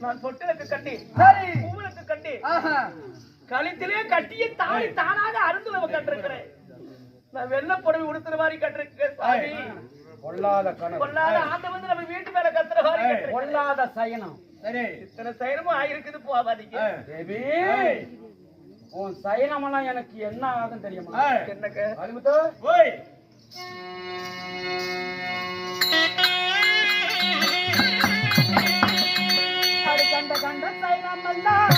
நான் பொட்டலுக்கு கட்டி சரி பூவுக்கு கட்டி ஆஹா கழுத்திலே கட்டிய தாய் தானாக அருந்துளவ கட்டிருக்கிறேன். நான் வெள்ளை புடவை உடுத்துற மாதிரி கட்டிருக்கேன் சாமி. கொள்ளாத கணக்கு கொள்ளாத ஆண்ட வந்து நம்ம வீட்டு மேல கத்துற மாதிரி கட்டிருக்கேன். கொள்ளாத சயனம். சரி இத்தனை சயனமும் ஆயிருக்குது போவாதீங்க. தேவி உன் சயனமெல்லாம் எனக்கு என்ன ஆகும் தெரியுமா? என்னங்க அலிமுத்து ஓய் கண்ட கண்ட சயனம் எல்லாம்